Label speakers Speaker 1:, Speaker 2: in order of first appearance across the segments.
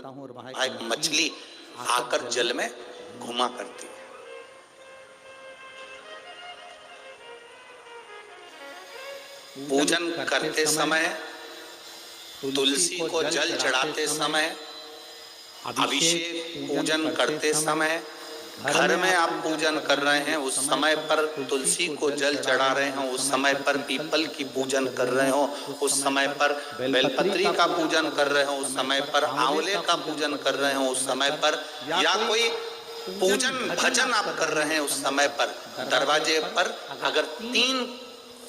Speaker 1: वहां एक मछली आकर जल में घुमा करती है। पूजन करते समय, तुलसी को जल चढ़ाते समय, अभिषेक पूजन करते समय, घर में आप पूजन कर रहे हैं उस समय पर तुलसी को जल चढ़ा रहे हो, उस समय पर पीपल की पूजन कर रहे हो, उस समय पर बेलपत्री का पूजन कर रहे हो, उस समय पर आंवले का पूजन कर रहे हो, उस समय पर या कोई पूजन भजन आप कर रहे हैं उस समय पर दरवाजे पर अगर 3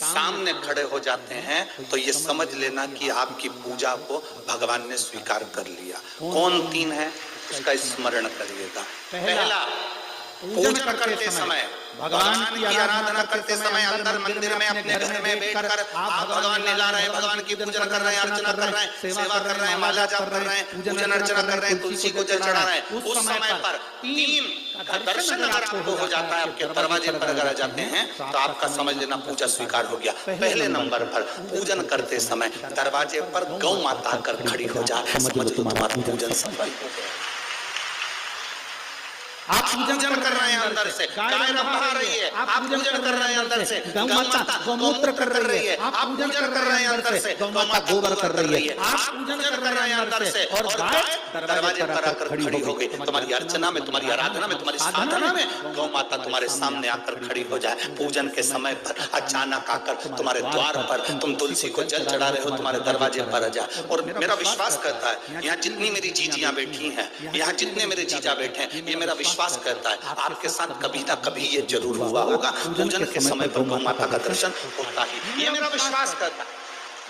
Speaker 1: सामने खड़े हो जाते हैं तो ये समझ लेना कि आपकी पूजा को भगवान ने स्वीकार कर लिया। कौन 3 है उसका स्मरण करिएगा। पहला, पूजन करते समय, भगवान की आराधना करते समय अंदर मंदिर में अपने घर में बैठकर आप भगवान निला रहे हैं, भगवान की पूजन कर रहे हैं, अर्चना कर रहे हैं, सेवा कर रहे हैं, माला जाप कर रहे हैं, पूजन अर्चना कर रहे हैं, तुलसी को जल चढ़ा रहे हैं, उस समय पर 3 का दर्शन अगर आपको हो जाता है, आपके दरवाजे पर अगर आ जाते हैं तो आपका समझ लेना पूजा स्वीकार हो गया। पहले नंबर पर पूजन करते समय दरवाजे पर गौ माता आकर खड़ी हो जाए, समझ लो तुम्हारा पूजन सफल हो गया। आप पूजन कर रहे हैं अंदर से, गाय रहा रही है, आप पूजन कर रहे हैं अंदर से, गौ माता गौमूत्र कर रही है, आप पूजन कर रहे हैं अंदर से, गौ माता गोबर कर रही है, आप पूजन कर रहे हैं अंदर से और गाय दरवाजे पर आकर खड़ी हो गई। तुम्हारी अर्चना में, तुम्हारी आराधना में, तुम्हारी साधना में गौ माता तुम्हारे सामने आकर खड़ी हो जाए। पूजन के समय पर अचानक आकर तुम्हारे द्वार पर तुम तुलसी को जल चढ़ा रहे हो, तुम्हारे दरवाजे पर आ जाए। और मेरा विश्वास करता है यहाँ जितनी मेरी जीजियां बैठी हैं, यहाँ जितने मेरे जीजा बैठे हैं, ये मेरा विश्वास करता है आपके साथ कभी ना कभी ये जरूर हुआ होगा। पूजन के समय पर गौ माता का दर्शन होता ही, ये मेरा विश्वास करता है।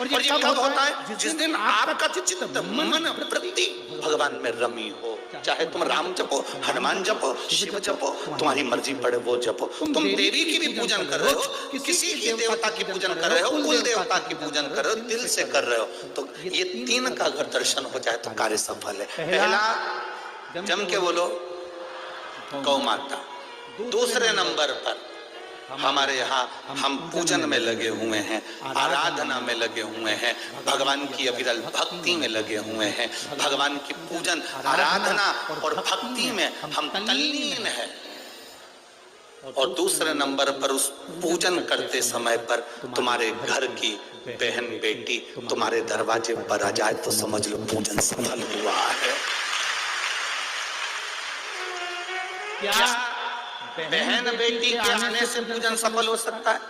Speaker 1: और ये कब होता है? जिस दिन आपका चित्त, मन, वृत्ति भगवान में रमी हो। चाहे तुम राम जपो, हनुमान जपो, शिव जपो, तुम्हारी मर्जी पड़े वो जपो। तुम देवी की भी पूजन कर रहे हो, किसी की देवता की पूजन कर रहे हो, कुल देवता की पूजन कर रहे हो, दिल से कर रहे हो, तो ये 3 का अगर दर्शन हो जाए तो कार्य सफल है। पहला, जम के बोलो गौ माता। दूसरे नंबर पर हमारे यहाँ हम पूजन में लगे हुए हैं, आराधना में लगे हुए हैं, भगवान की अविरल भक्ति में लगे हुए हैं, भगवान की पूजन, आराधना और भक्ति में हम तल्लीन हैं। और दूसरे नंबर पर उस पूजन करते समय पर तुम्हारे घर की बहन बेटी तुम्हारे दरवाजे पर आ जाए तो समझ लो पूजन सफल हुआ है। क्या बहन बेटी के आने से पूजन सफल हो सकता है?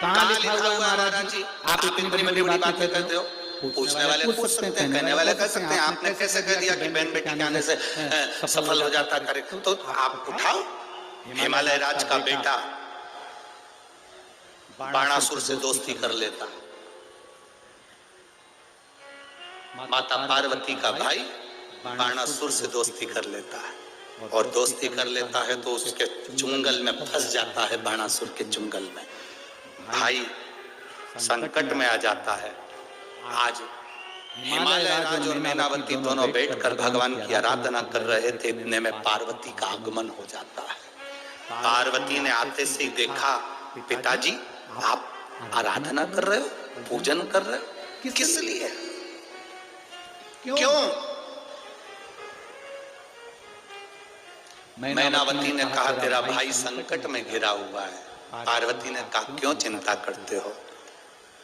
Speaker 1: कहाँ लिखा हुआ है महाराज जी? आप इतनी बड़ी बड़ी बातें करते हो। पूछने वाले पूछ सकते हैं, कहने वाले कह सकते हैं, आपने कैसे कह दिया कि बहन बेटी के आने से सफल हो जाता कार्य? तो आप उठाओ, हिमालय राज का बेटा बाणासुर से दोस्ती कर लेता, माता पार्वती का भाई बाणासुर से दोस्ती कर लेता है, और दोस्ती कर लेता है तो उसके चुंगल में फंस जाता है, बाणासुर के चुंगल में। भाई संकट में आ जाता है। आज हिमालय राज और मैनावती दोनों बैठकर भगवान की आराधना कर रहे थे, इतने में पार्वती का आगमन हो जाता है। पार्वती ने आते से ही देखा, पिताजी आप आराधना कर रहे हो, पूजन कर रहे हो, किस लिए? क्यों? मैनावती ने कहा तेरा भाई संकट में घिरा हुआ है। पार्वती ने कहा क्यों चिंता करते हो,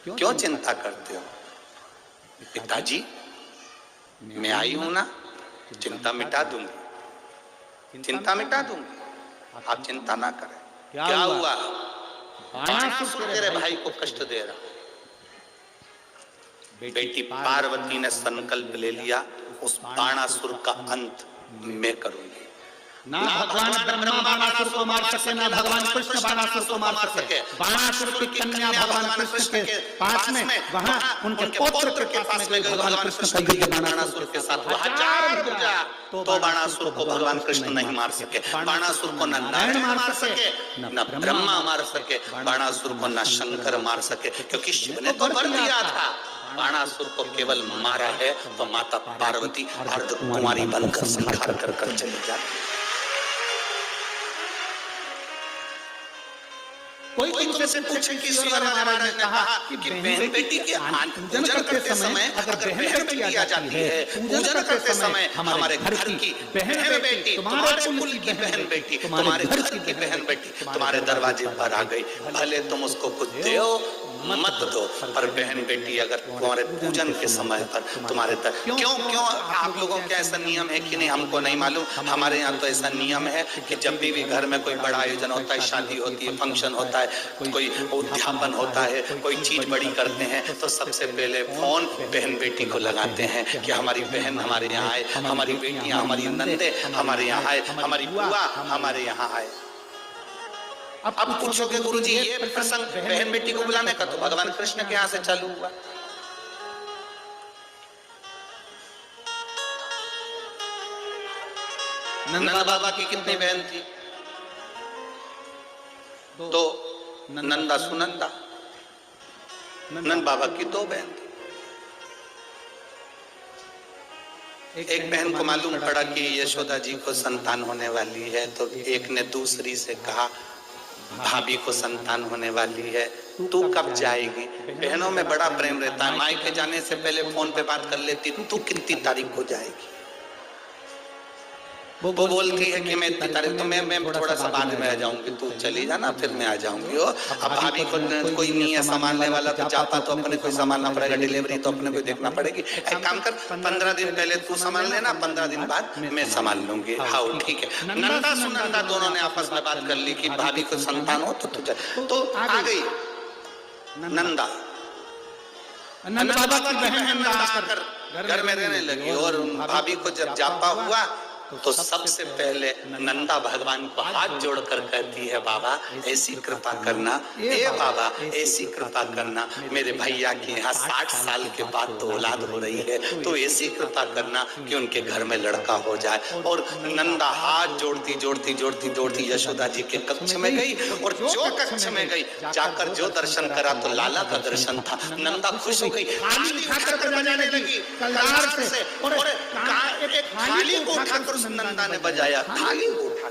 Speaker 1: क्यों चिंता करते हो? पिताजी मैं आई हूं ना, चिंता मिटा दूंगी, चिंता मिटा दूंगी, आप चिंता ना करें। क्या हुआ? बाणासुर तेरे भाई को कष्ट दे रहा। बेटी पार्वती ने संकल्प ले लिया, उस बाणासुर का अंत मैं करूंगी।
Speaker 2: ना भगवान ब्रह्मा बाणासुर को मार सके, ना भगवान कृष्ण बाणासुर को मार सके। बाणासुर की कन्या भगवान कृष्ण के पास में, वहां उनके पौत्र के पास में भगवान कृष्ण का युद्ध बाणासुर के साथ 1000 पूजा, तो बाणासुर को भगवान कृष्ण नहीं मार सके। बाणासुर को न नारायण मार सके, न ब्रह्मा मार सके, बाणासुर को न शंकर मार सके, क्योंकि शिव ने तो वर दिया था। बाणासुर को केवल मारा है तो माता पार्वती अर्धकुमारी बनकर संहार कर चली जाती। कोई तुमसे पूछे कि ईश्वर महाराज ने कहा कि बहन बेटी के पूजन करते समय अगर बहन बेटी आ जाती है, पूजन करते समय हमारे घर की बहन बेटी, तुम्हारे कुल की बहन बेटी, तुम्हारे घर की बहन बेटी तुम्हारे दरवाजे पर आ गई, भले तुम उसको कुछ दो मत दो, पर बहन बेटी अगर तुम्हारे पूजन के समय पर तुम्हारे क्यों आप लोगों के ऐसा नियम है कि नहीं हमको नहीं मालूम। हमारे यहाँ तो ऐसा नियम है कि जब भी घर में कोई बड़ा आयोजन होता है, शादी होती है, फंक्शन होता है, कोई उद्यापन होता है, कोई चीज बड़ी करते हैं, तो सबसे पहले फोन बहन बेटी को लगाते हैं कि हमारी बहन हमारे यहाँ आए, हमारी बेटियां, हमारी नंदे हमारे यहाँ आए, हमारी बुआ हमारे यहाँ आए। अब पूछोगे गुरुजी ये प्रसंग बहन बेटी को बुलाने का तो भगवान कृष्ण के यहाँ से चालू हुआ। नंद बाबा की कितनी बहन थी? दो, नंदा सुनंदा। नंद बाबा की दो बहन थी। एक बहन को मालूम पड़ा कि यशोदा जी को संतान होने वाली है, तो एक ने दूसरी से कहा भाभी को संतान होने वाली है, तू कब जाएगी? बहनों में बड़ा प्रेम रहता है, मायके जाने से पहले फोन पे बात कर लेती, तू कितनी तारीख को जाएगी? वो बोलती है कि मैं इतनी तारीख, तो मैं थोड़ा सा बाद में आ जाऊंगी, तू चली जाना फिर मैं आ जाऊंगी। अब भाभी को कोई नहीं है संभालने वाला, तो जाता तो अपने कोई संभालना पड़ेगा, डिलीवरी तो अपने को देखना पड़ेगी। एक काम कर, 15 दिन पहले तू संभाल लेना, 15 दिन बाद मैं संभाल लूंगी। हाँ ठीक है। नंदा सुनंदा दोनों ने आपस में बात कर ली कि भाभी को संतान हो तो तुझे, तो आ गई नंदा। नंद बाबा की बहन नंदा आकर घर में रहने लगी, और भाभी को जब जापा हुआ तो सबसे पहले नंदा भगवान को हाथ जोड़कर कहती है, बाबा ऐसी कृपा करना, ए बाबा ऐसी कृपा करना, मेरे भैया के यहाँ 60 साल के बाद तो औलाद हो रही है, तो ऐसी कृपा करना कि उनके घर में लड़का हो जाए। और नंदा हाथ जोड़ती जोड़ती जोड़ती जोड़ती यशोदा जी के कक्ष में गई, और जो कक्ष में गई जाकर जो दर्शन करा तो लाला का दर्शन था। नंदा खुश हो गई, थाली उठाकर बजाने लगी कलार से, और एक थाली को उठाकर नंदा ने बजाया, थाली को उठा,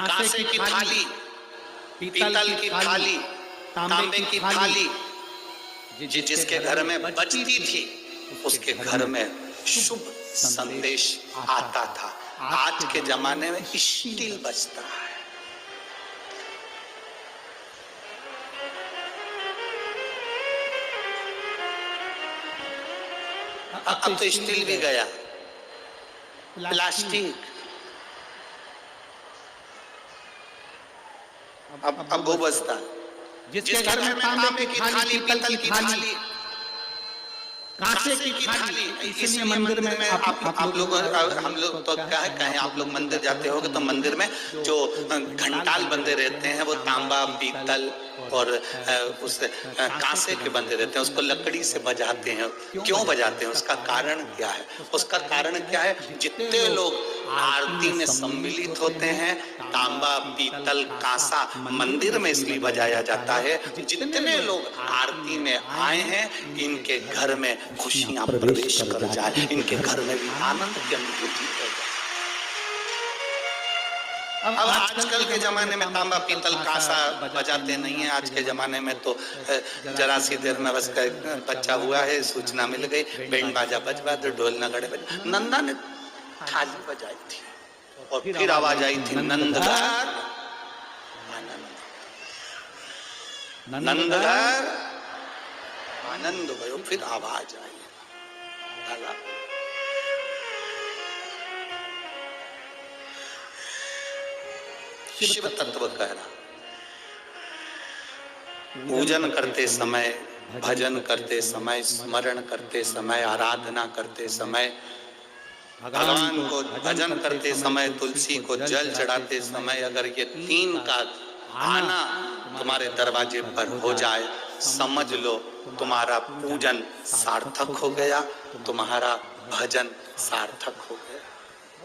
Speaker 2: कांसे की थाली, पीतल की थाली, तांबे की थाली, जिसके घर में बजती थी उसके घर में शुभ संदेश आता था। आज के जमाने में स्टील बजता है। अब तो स्टील भी गया, प्लास्टिक। अब वो बजता, जिसके घर में तांबे की थाली, पीतल की थाली, कांसे की थाली। इसलिए मंदिर में आप लोग, हम लोग तो क्या है, कहें आप लोग मंदिर जाते होगे तो मंदिर में जो घंटाल बंदे रहते हैं वो तांबा, पीतल और उस कांसे के बंदे रहते हैं, उसको लकड़ी से बजाते हैं। क्यों बजाते हैं? उसका कारण क्या है? उसका कारण क्या है? जितने लोग आरती में सम्मिलित होते हैं, तांबा, पीतल, कांसा मंदिर में इसलिए बजाया जाता है, जितने लोग आरती में आए हैं इनके घर में खुशियां प्रवेश कर जाए, इनके घर में भी आनंद की अनुभूति हो जाए। अब आजकल के जमाने में तांबा, पीतल, कांसा बजाते नहीं है। आज के जमाने में तो जरा सी देर में बस बच्चा हुआ है, सूचना मिल गई, बैंड बाजा बजवा दो, ढोल नगाड़े बजा। नंदा ने थाली बजाई थी और फिर आवाज आई थी, नंदघर आनंद, नंदघर आनंद भयो। फिर आवाज आई, शिव तत्व कह रहा। पूजन करते समय, भजन करते समय, स्मरण करते समय, आराधना करते समय, भगवान को भजन करते समय, तुलसी को जल चढ़ाते समय अगर ये 3 का आना तुम्हारे दरवाजे पर हो जाए, समझ लो तुम्हारा पूजन सार्थक हो गया, तुम्हारा भजन सार्थक हो गया।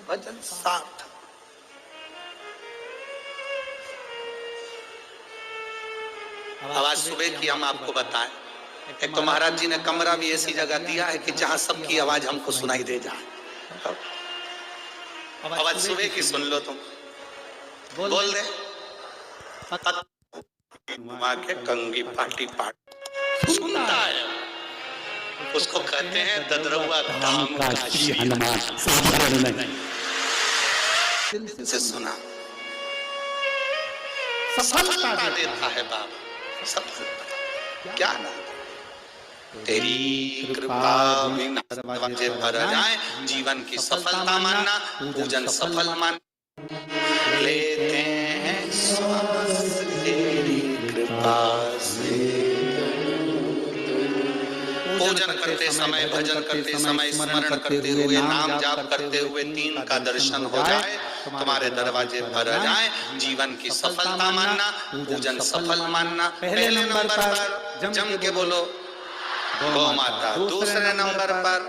Speaker 2: भजन सार्थक। अब आज सुबह की हम आपको बताएं, एक तो महाराज जी ने कमरा भी ऐसी जगह दिया है कि जहां सबकी आवाज हमको सुनाई दे जाए,
Speaker 1: आवाज सुबह की सुन लो तुम, बोल दे वहां के कंगी पाटी पाट सुनता है, उसको कहते हैं ददरउआ धाम का श्री हनुमान, साधारण नहीं से सुना। सफलता देता है बाबा, सफलता क्या ना, तेरी कृपा बिना दरवाजे भर जाए, जीवन की सफलता मानना, पूजन सफल मान लेते हैं श्वास तेरी कृपा से। पूजन करते समय, भजन करते समय, स्मरण करते हुए, नाम जाप करते हुए 3 का दर्शन हो जाए, तुम्हारे दरवाजे भर जाए, जीवन की सफलता मानना, पूजन सफल मानना। पहले नंबर पर जम के बोलो गौ माता, दूसरे नंबर पर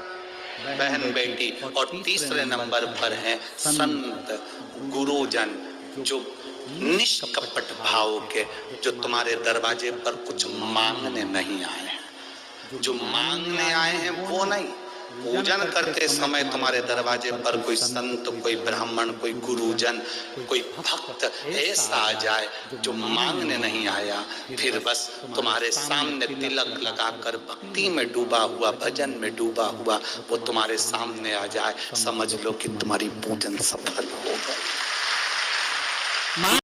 Speaker 1: बहन बेटी, और तीसरे नंबर पर है संत गुरुजन, जो निष्कपट भाव के, जो तुम्हारे दरवाजे पर कुछ मांगने नहीं आए हैं, जो मांगने आए हैं वो नहीं। पूजन करते समय तुम्हारे दरवाजे पर कोई संत, कोई ब्राह्मण, कोई गुरुजन, कोई भक्त ऐसा आ जाए जो मांगने नहीं आया, फिर बस तुम्हारे सामने तिलक लगाकर भक्ति में डूबा हुआ, भजन में डूबा हुआ वो तुम्हारे सामने आ जाए, समझ लो कि तुम्हारी पूजन सफल हो गई।